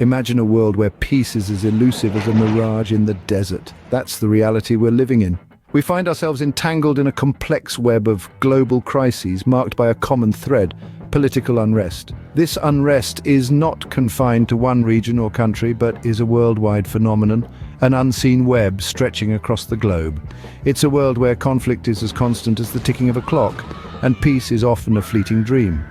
Imagine a world where peace is as elusive as a mirage in the desert. That's the reality we're living in. We find ourselves entangled in a complex web of global crises marked by a common thread: political unrest. This unrest is not confined to one region or country, but is a worldwide phenomenon, an unseen web stretching across the globe. It's a world where conflict is as constant as the ticking of a clock, and peace is often a fleeting dream.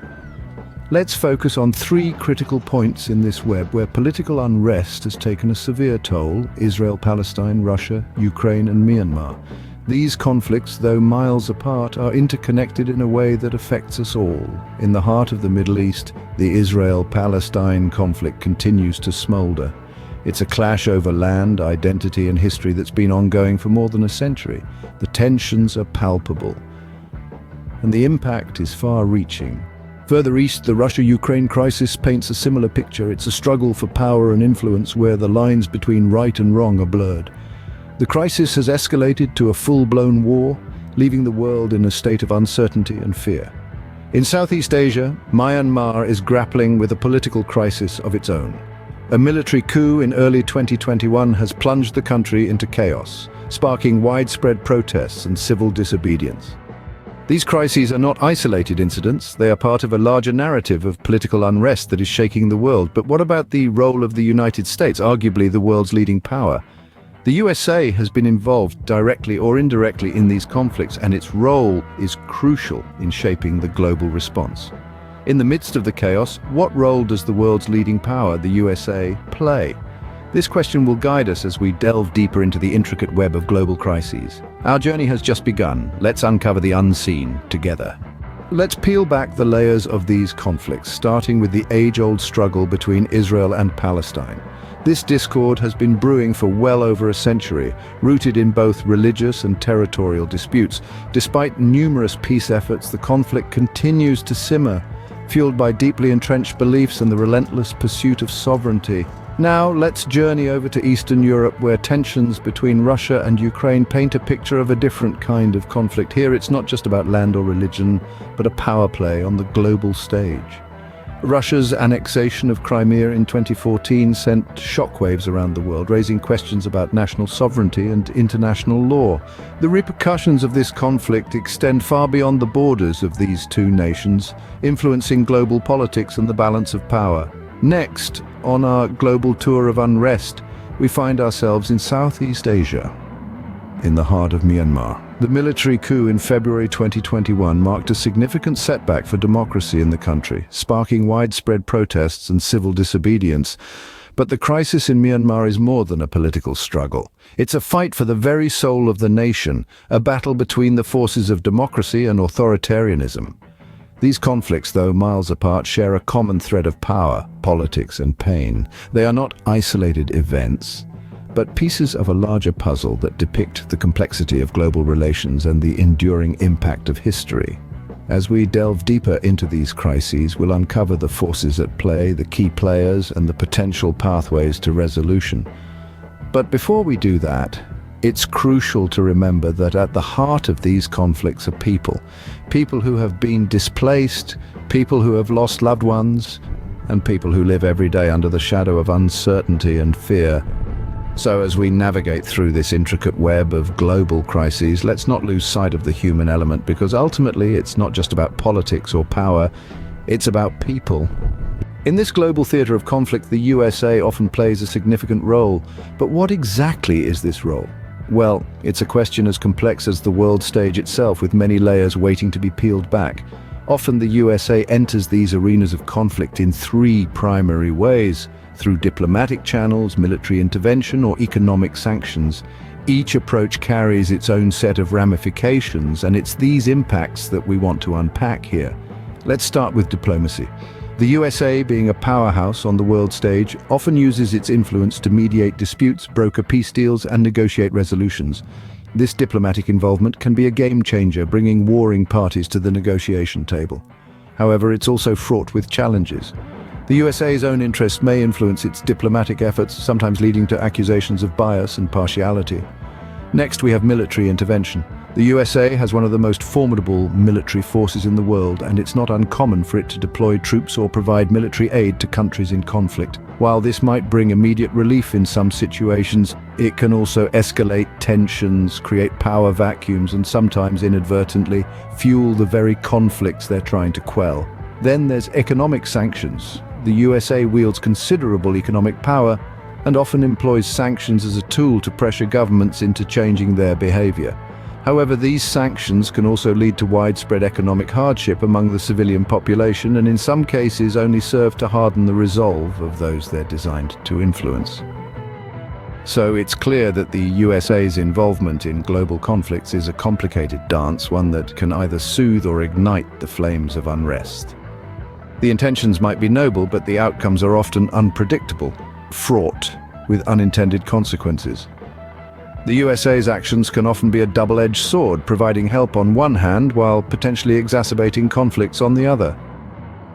Let's focus on three critical points in this web where political unrest has taken a severe toll: Israel-Palestine, Russia, Ukraine, and Myanmar. These conflicts, though miles apart, are interconnected in a way that affects us all. In the heart of the Middle East, the Israel-Palestine conflict continues to smolder. It's a clash over land, identity, and history that's been ongoing for more than a century. The tensions are palpable, and the impact is far-reaching. Further east, the Russia-Ukraine crisis paints a similar picture. It's a struggle for power and influence where the lines between right and wrong are blurred. The crisis has escalated to a full-blown war, leaving the world in a state of uncertainty and fear. In Southeast Asia, Myanmar is grappling with a political crisis of its own. A military coup in early 2021 has plunged the country into chaos, sparking widespread protests and civil disobedience. These crises are not isolated incidents. They are part of a larger narrative of political unrest that is shaking the world. But what about the role of the United States, arguably the world's leading power? The USA has been involved directly or indirectly in these conflicts, and its role is crucial in shaping the global response. In the midst of the chaos, what role does the world's leading power, the USA, play? This question will guide us as we delve deeper into the intricate web of global crises. Our journey has just begun. Let's uncover the unseen together. Let's peel back the layers of these conflicts, starting with the age-old struggle between Israel and Palestine. This discord has been brewing for well over a century, rooted in both religious and territorial disputes. Despite numerous peace efforts, the conflict continues to simmer, fueled by deeply entrenched beliefs and the relentless pursuit of sovereignty. Now, let's journey over to Eastern Europe, where tensions between Russia and Ukraine paint a picture of a different kind of conflict. Here, it's not just about land or religion, but a power play on the global stage. Russia's annexation of Crimea in 2014 sent shockwaves around the world, raising questions about national sovereignty and international law. The repercussions of this conflict extend far beyond the borders of these two nations, influencing global politics and the balance of power. Next, on our global tour of unrest, we find ourselves in Southeast Asia, in the heart of Myanmar. The military coup in February 2021 marked a significant setback for democracy in the country, sparking widespread protests and civil disobedience. But the crisis in Myanmar is more than a political struggle. It's a fight for the very soul of the nation, a battle between the forces of democracy and authoritarianism. These conflicts, though miles apart, share a common thread of power, politics, and pain. They are not isolated events, but pieces of a larger puzzle that depict the complexity of global relations and the enduring impact of history. As we delve deeper into these crises, we'll uncover the forces at play, the key players, and the potential pathways to resolution. But before we do that, it's crucial to remember that at the heart of these conflicts are people. People who have been displaced, people who have lost loved ones, and people who live every day under the shadow of uncertainty and fear. So as we navigate through this intricate web of global crises, let's not lose sight of the human element, because ultimately it's not just about politics or power, it's about people. In this global theater of conflict, the USA often plays a significant role. But what exactly is this role? Well, it's a question as complex as the world stage itself, with many layers waiting to be peeled back. Often the USA enters these arenas of conflict in three primary ways: through diplomatic channels, military intervention, or economic sanctions. Each approach carries its own set of ramifications, and it's these impacts that we want to unpack here. Let's start with diplomacy. The USA, being a powerhouse on the world stage, often uses its influence to mediate disputes, broker peace deals, and negotiate resolutions. This diplomatic involvement can be a game changer, bringing warring parties to the negotiation table. However, it's also fraught with challenges. The USA's own interests may influence its diplomatic efforts, sometimes leading to accusations of bias and partiality. Next, we have military intervention. The USA has one of the most formidable military forces in the world, and it's not uncommon for it to deploy troops or provide military aid to countries in conflict. While this might bring immediate relief in some situations, it can also escalate tensions, create power vacuums, and sometimes inadvertently fuel the very conflicts they're trying to quell. Then there's economic sanctions. The USA wields considerable economic power and often employs sanctions as a tool to pressure governments into changing their behavior. However, these sanctions can also lead to widespread economic hardship among the civilian population and in some cases only serve to harden the resolve of those they're designed to influence. So it's clear that the USA's involvement in global conflicts is a complicated dance, one that can either soothe or ignite the flames of unrest. The intentions might be noble, but the outcomes are often unpredictable, fraught with unintended consequences. The USA's actions can often be a double-edged sword, providing help on one hand while potentially exacerbating conflicts on the other.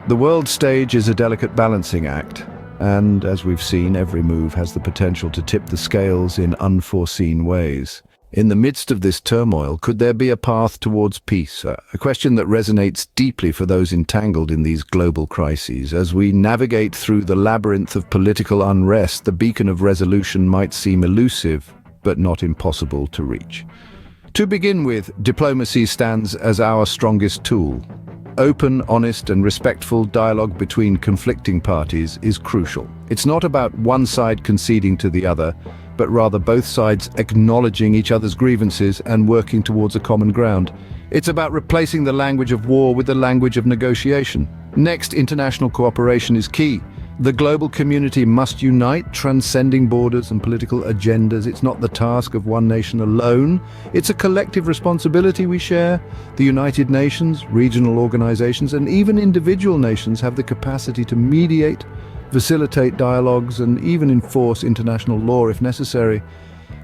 The world stage is a delicate balancing act, and as we've seen, every move has the potential to tip the scales in unforeseen ways. In the midst of this turmoil, could there be a path towards peace? A question that resonates deeply for those entangled in these global crises. As we navigate through the labyrinth of political unrest, the beacon of resolution might seem elusive, but not impossible to reach. To begin with, diplomacy stands as our strongest tool. Open, honest, and respectful dialogue between conflicting parties is crucial. It's not about one side conceding to the other, but rather both sides acknowledging each other's grievances and working towards a common ground. It's about replacing the language of war with the language of negotiation. Next, international cooperation is key. The global community must unite, transcending borders and political agendas. It's not the task of one nation alone. It's a collective responsibility we share. The United Nations, regional organizations, and even individual nations have the capacity to mediate, facilitate dialogues, and even enforce international law if necessary.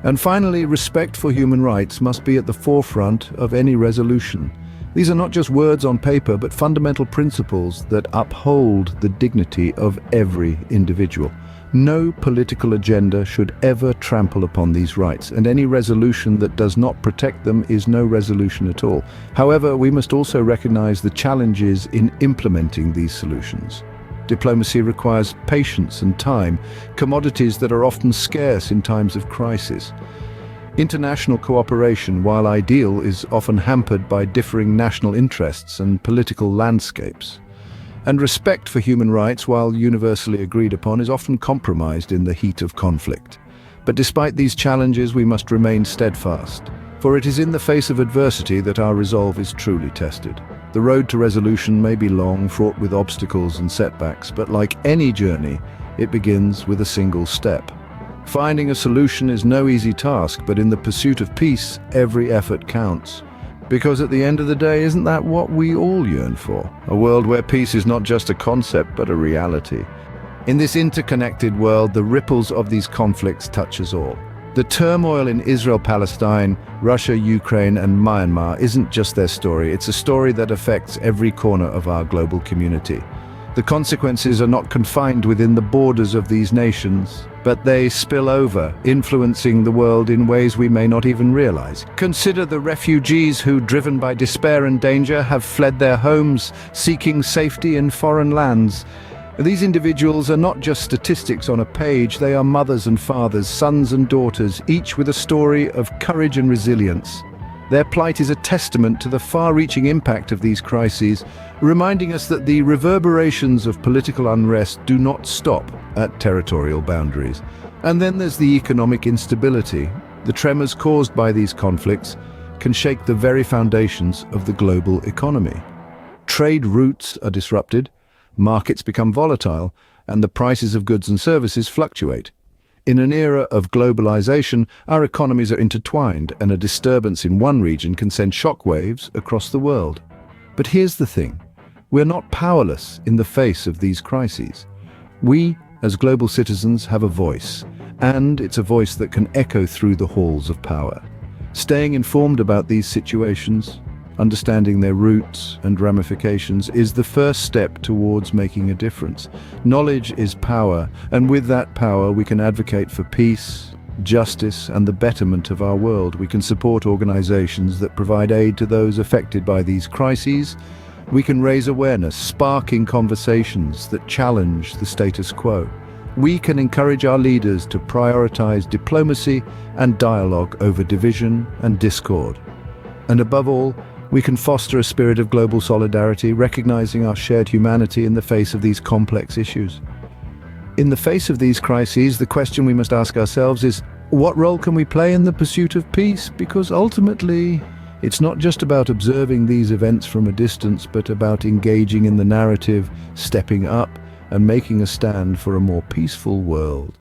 And finally, respect for human rights must be at the forefront of any resolution. These are not just words on paper, but fundamental principles that uphold the dignity of every individual. No political agenda should ever trample upon these rights, and any resolution that does not protect them is no resolution at all. However, we must also recognize the challenges in implementing these solutions. Diplomacy requires patience and time, commodities that are often scarce in times of crisis. International cooperation, while ideal, is often hampered by differing national interests and political landscapes. And respect for human rights, while universally agreed upon, is often compromised in the heat of conflict. But despite these challenges, we must remain steadfast, for it is in the face of adversity that our resolve is truly tested. The road to resolution may be long, fraught with obstacles and setbacks, but like any journey, it begins with a single step. Finding a solution is no easy task, but in the pursuit of peace, every effort counts. Because at the end of the day, isn't that what we all yearn for? A world where peace is not just a concept, but a reality. In this interconnected world, the ripples of these conflicts touch us all. The turmoil in Israel-Palestine, Russia, Ukraine, and Myanmar isn't just their story. It's a story that affects every corner of our global community. The consequences are not confined within the borders of these nations, but they spill over, influencing the world in ways we may not even realize. Consider the refugees who, driven by despair and danger, have fled their homes, seeking safety in foreign lands. These individuals are not just statistics on a page, they are mothers and fathers, sons and daughters, each with a story of courage and resilience. Their plight is a testament to the far-reaching impact of these crises, reminding us that the reverberations of political unrest do not stop at territorial boundaries. And then there's the economic instability. The tremors caused by these conflicts can shake the very foundations of the global economy. Trade routes are disrupted, markets become volatile, and the prices of goods and services fluctuate. In an era of globalization, our economies are intertwined, and a disturbance in one region can send shockwaves across the world. But here's the thing. We're not powerless in the face of these crises. We, as global citizens, have a voice, and it's a voice that can echo through the halls of power. Staying informed about these situations, understanding their roots and ramifications, is the first step towards making a difference. Knowledge is power, and with that power we can advocate for peace, justice, and the betterment of our world. We can support organizations that provide aid to those affected by these crises. We can raise awareness, sparking conversations that challenge the status quo. We can encourage our leaders to prioritize diplomacy and dialogue over division and discord. And above all, we can foster a spirit of global solidarity, recognizing our shared humanity in the face of these complex issues. In the face of these crises, the question we must ask ourselves is, what role can we play in the pursuit of peace? Because ultimately, it's not just about observing these events from a distance, but about engaging in the narrative, stepping up, and making a stand for a more peaceful world.